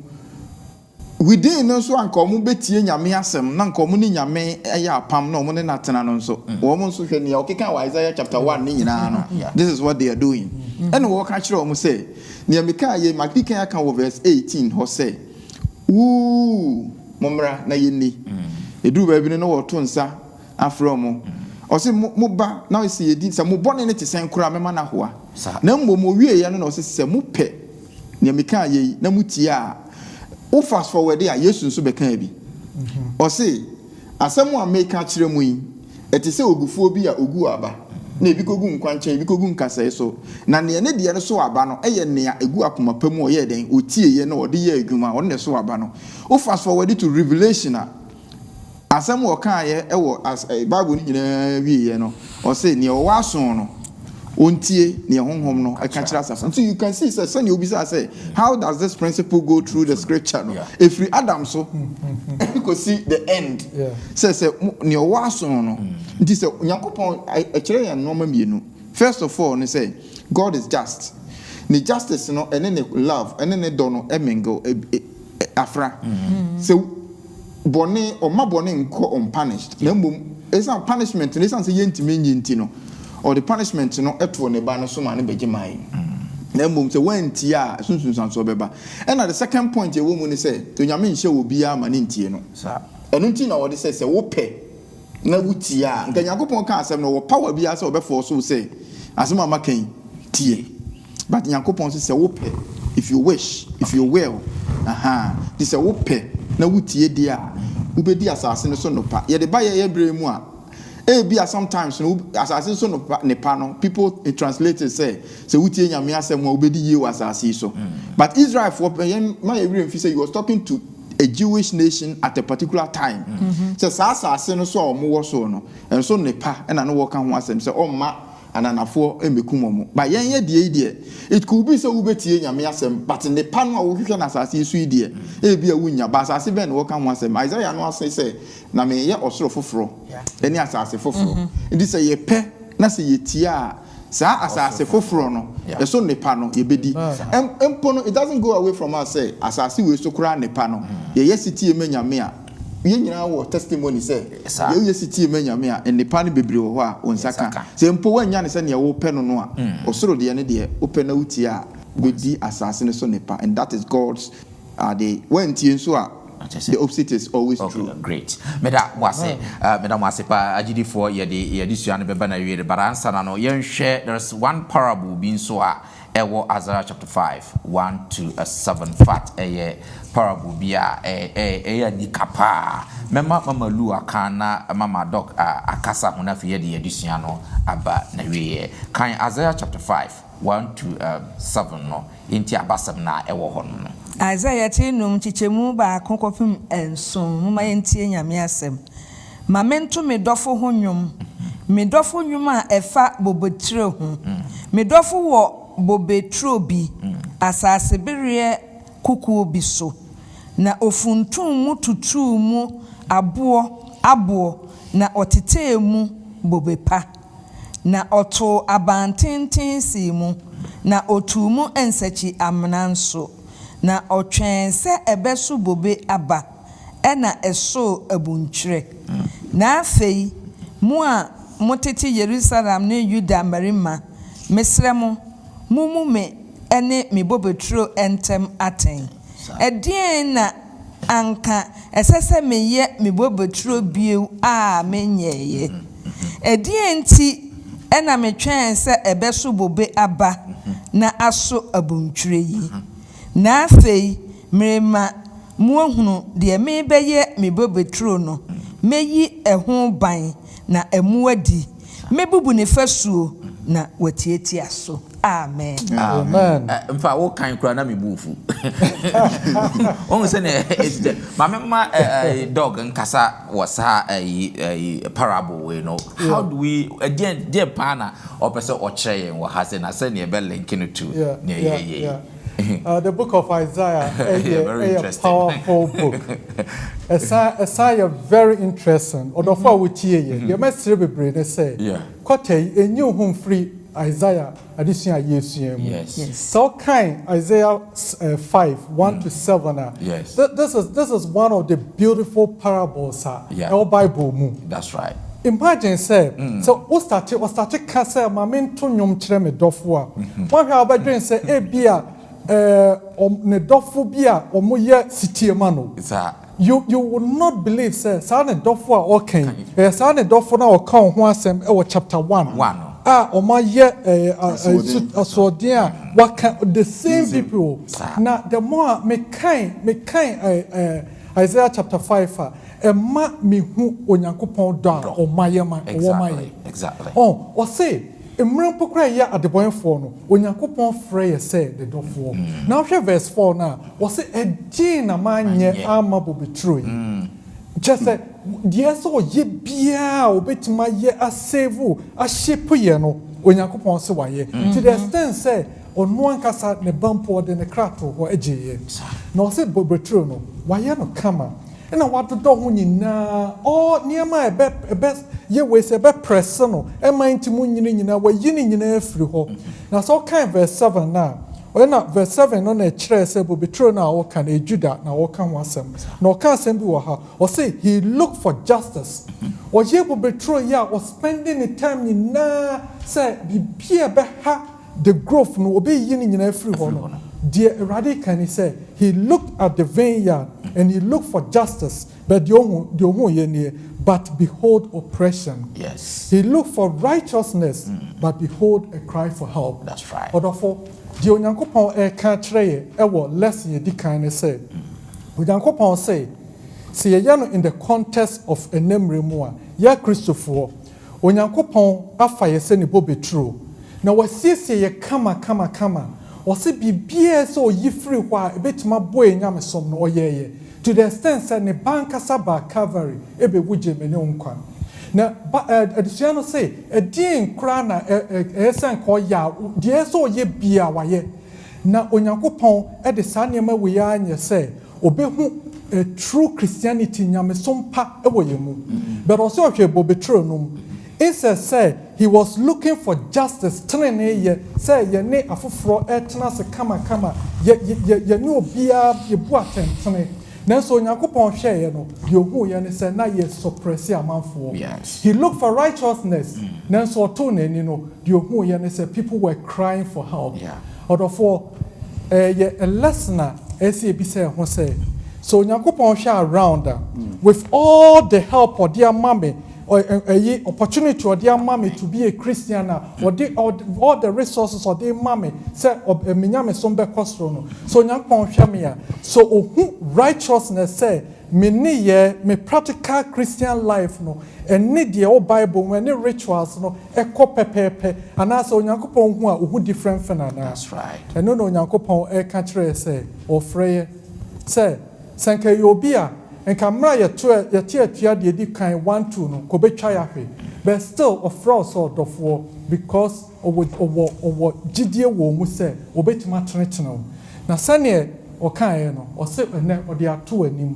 within no so anka omo betie nyame asem na nka omo ni nyame eya apam na omo ne natena no so omo so hwe ne okeka wa Isaiah chapter 1 ni nyina no this is what they are doing and wo ka kire omo say ne ameka ye makdikan aka wo verse 18 ho say momra na yeni eduru ba bi no wo to nsa afro omo o se mo ba na o se yedi se mo bone ne te sen kura mema na hoa na mbom owie ya no na o se mo pe ne ameka ye na mutie a o fast forward there Yesu nso beka bi o say asem a make a kire mu yi eti se ogufuo bi a ogu aba na ebi kogu nkwanche ebi kogu nkasai so na ne ne de so aba no eye ne egu akoma pamu o ye den otie ye na ode ye adwuma o ne so aba no o fast forward to Revelation asem o kan ye e wo Bible ni nyina wie ye no o say ne o wason no ontie ne honhom no aka kira asafo. So you can see say obi say how does this principle go through the scripture no if we Adam so you could see the end say ne o wason no nti say Yakobon a kire ya normal mienu. First of all ne say God is just ne justice no ene ne love ene ne do no emingo afra so bone o ma bone nko unpunished na mbom esa punishment ne san say yentime nyinti no or the punishment no eto ne ba no so ma ne beje mai na mbom say wanti a sunsun san so beba and at the second point e wo mu ne say to nyame nhye obi a ma ne ntie no sa eno nti na wo de say wo pe na wuti a nka Yakobon ka asem no wo power bi a say obefo so say asem ama kan tie but Yakobon say wo pe if you wish if you will this say wo pe na wutie dia ubedi asase no so no pa ye de ba ye bre mu a bia sometimes no asase so no ne pa no people translate say wutie nyame asem a ubedi ye asase so but Israel for ma ye bre mfi say you was talking to a Jewish nation at a particular time. So Sasa Senaso or Muwasono, and so Nepa and I know what can once and say, oh, ma. And an afo emekumomo. But yen the idea. It could be so ubeti yamiasem, but in the panel we can assassin sweetie. E be a winya, but as even walk on once. Isaiah no say, na me ye or so fofro. Any assassin fofro. It is a ye pe, na say ye tia. Sa assassin fofro no. The son ne pano, ye bedi. Empono, it doesn't go away from us, say, assassin we so cry ne pano. Ye yes, tia menya mea. You know testimony say you city menya and the pani bebre wo a onsaka say mpo wanya ne say ne wo pe no no a osoro de ne de open out a bedi assassin so nepa, and that is God's the when tie so a the opposite is always true. Great. Meda wase pa agidi for ye de suane beba na wiere but answer na no yen share. There's one parable being so a ewo Isaiah chapter 5 1 to 7 fat parable bia nikapa mama lu akana mama doc akasa hona fe de adusua no aba na wiye kan Isaiah chapter 5 1 to 7 no inti abasam na ewo ho no Isaiah tinum chichemu ba akokofim enson muma yentie nyame asem ma mento me dofo ho nwom me dofo nwom a efa bobotire ho me dofo wo bobetro bi asase bere kuku bi so na ofuntum mu tutu mu abo na otete mu bobepa na oto abantintin si mu na otumu ensachi amnanso na otwense ebeso bobe aba ena eso abuntwire na afei mu a motete Jerusalem ne Juda marima mesremo me ene me bobetro entem aten edien na anka esese me ye me bobetro bieu a menyeye edien ti ena me twen se ebeso bobe aba na aso abuntwire yi na afei mrema muohunu de me beye me bobetro no meyi eho ban na emuadi mebubu ne fasuo na watietia so. Amen. Amen. Mfa wo kan kura na me bufu. Ongu se ne mama dog nkasa wasa parable we know. How do we again dear pana or person or chere wa hase na se ne be link to the book of Isaiah a powerful book. Isaiah very interesting. Odofo we tie ye. The message be brave say. Kote enyu hum free Isaiah addition yesuem. Yes. So kind Isaiah 5 1 to 7. Yes. This is one of the beautiful parables our Bible mu. That's right. Imagine say so we started can say ma men to nyom kire me dofo a. One how about doing say e bia ne dofo bia omo ye sitiema no. You will not believe say sa ne dofo a okay. Sa ne dofo na o kan ho asem e wo chapter 1. Oma ye asodien waka the same people. Now the more me kind Isaiah chapter 5 ma me hu onyankopon do omayema omaye. Exactly. O say emrampo kra ya adeboyefo no onyankopon frɛ say the dofo. Now hwe verse 4 na o say edin na manye ama bobetro. Just say dear so ye bia obetima ye asevu a shape ye no onyankopon se waye to the extent say onu ankasa ne bampo de ne krato ho ageye na o se bobetro no waye no kama na wadodo ho nyina o niema ebe ye we se be press no e mantimu nyina wayi ni nyina afiri ho na so kan verse 7 na when verse 7 on a chair say bobetro na o kan e Juda na o kan wasem na o kan asem bi wo ha o say he look for justice o ye bobetro ya o spending the time na say bibia be ha the growth no obe yi ni nyina afiri ho no dear radical he say he looked at the vineyard and he looked for justice but but behold oppression. Yes. He looked for righteousness but behold a cry for help. That's right. Odofo the onyankopon ka kire e wo lesson ye dikan ne say onyankopon say ye no in the context of enemre mu a ya Christopher onyankopon afa ye se ne bobetro na wasiesie ye kama o se bibia so yi free ho a ebetima boy nyamesom no oyeye to the extent that ne bankasa ba Calvary ebe wuje me ne nkwa na adusua no say edin kra na esen ko ya de so ye bia waye na onyankopon de saa nneɛma we ya anya say obehu a true Christianity nyamesompa ewo yemu but also hwe bo betro no it said he was looking for justice tenene ye say ye ne afoforo etena se kama ye ne obia ye bu atentene nanso onyankopon hwe ye no de ohu ye ne say na ye suppress amanfo he looked for righteousness nanso to nani no de ohu ye ne say people were crying for help odofo a listener esi ebi say ho say so onyankopon hwe around with all the help of their mommy or a opportunity or their mommy to be a Christian or all the resources or their mommy say minyame sombe kosro so nyankopon hwamia so ohu righteousness say me practical Christian life no and need the old Bible when the rituals no ekọ pepepe and as onyankopon hu a ohu different fena na that's right and no onyankopon e ka kire say ofreye say sanka yobia and camera ya tia de di kan 1 2 no ko betwa ya hwe but still of frost sort of war because of gidie wo mu say obetima treneteno na sane o kan no o se ene o de ato anim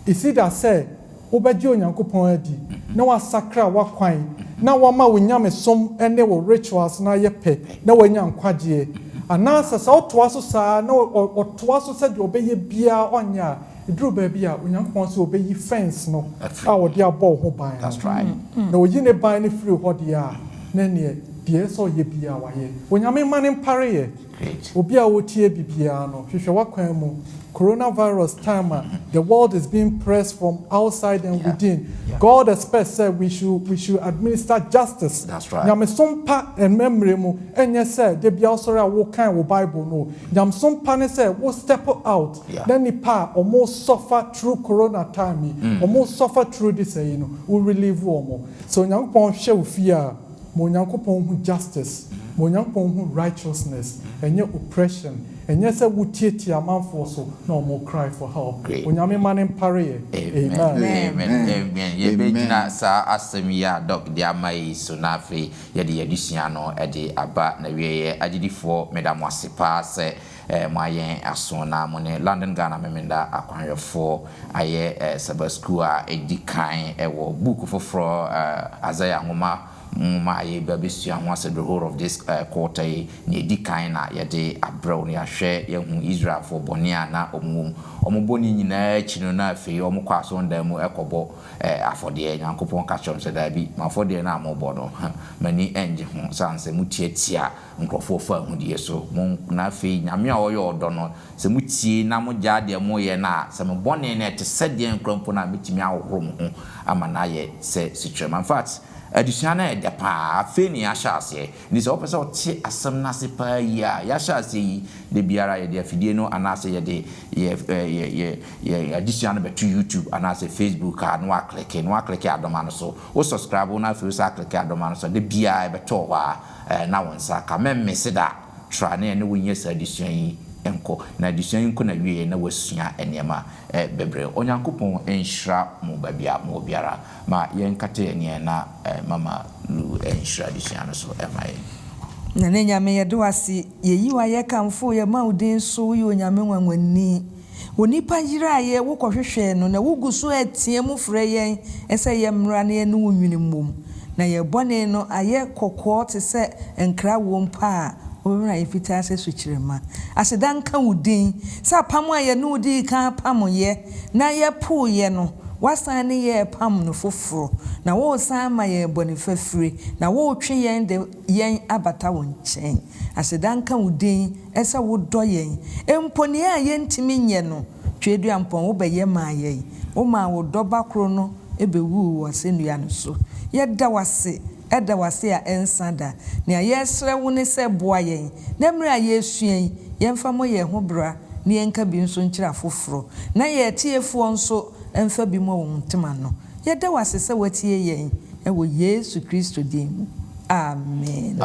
isi da say obeji onyankopon adi na wa sakra wa kwan na wa ma wonyame som ene wo rituals na ye pe na wanya nkwaje anasa sa oto aso sa na oto aso se de obeye bia onya idru baby a onyankopon se obeyi fence no a wo de abo ho ban that's right na oyi ne ban ne free ho de a na ne de so ye bia wa ye onyame mane mpare ye great obi a wotie bibia no hwehwe wakwan mu coronavirus time the world is being pressed from outside and within God expects that we should administer justice that's right nyamesompa and memory mu enye say de bia sorry a wo kan wo Bible no nyamesompa ne say wo step out then nipa almost suffer through corona time almost suffer through this you know we relieve wo so nyankopon hwe ofia mo nyankopon hu justice mo nyankopon hu righteousness enye oppression and yes, I would teach a man for so no more cry for help. When I'm a man in Paris, amen. Ye begina sa asemia doc dia mai sonafe ye de edisiano e de aba na wiye agidifo medam wasepa se mayen asona mo ne London Ghana memenda akwanhwefo aye saba school a edikan e wo book foforo Isaiah ngoma ye babesua ho ase the whole of this quarter ni edikan na ye de abrow ne ahwe ye hu Israel for bonia na omuboni nyina chino na afi omukwaso ndan mu ekobo afode nyankopon ka chom se da bi mafode na amobo no mani enje ho sanse mutietia nkrofo fa hu die so mon na afi nyame a oyo odo no se mutie na mo jade mo ye na se me bone na te sede nkrompo na betimi aworo mo ama na ye se sitrema in fact additional de pa feni ashase ni so pese o ti asem na se pa ya shase yi de biara ye de afidie no anase ye de ye additional be to YouTube anase Facebook a no click adoma no so o subscribe na fi so click adoma no so de bia be to wa na wonsa ka memmese da tra na ne wonye sa addition yi enko na addition nko na wie na wasua enema bebre onyankopon enhira mo babia mo biara ma yenkate ene na mama lu enhira addition no so emai na ne nyame ye do ase yeyi wa ye kamfo ye ma udin so ye onyame nwanwani onipa yira ye wo kohwehwe no na wuguso atie mu frɛ yen ese ye mra na ye no nwini mmom na ye bone no aye kokko te se enkra wo mpa obira ifita ase suchirema asedan kan udin sa pam aye no udi kan pam ye na ye pu ye no wasan ne ye pam no foforo na wo san ma ye boni fafiri na wo twe yen de yen abata won chen asedan kan udin ese wo do yen emponi a ye ntimi nye no twedu ampon wo be ye ma ye wo ma wo do bakro no ebewu wo se nua no so ye da wase eda wase a ensada na yesre wo ne se boa yen na mra yesuan yemfa mo ye ho bra ne yenka bi nso nkira foforo na ye tiefo nso emfa bi mo wo ntema no yeda wase se watie yen e wo Yesu Kristo dim amen.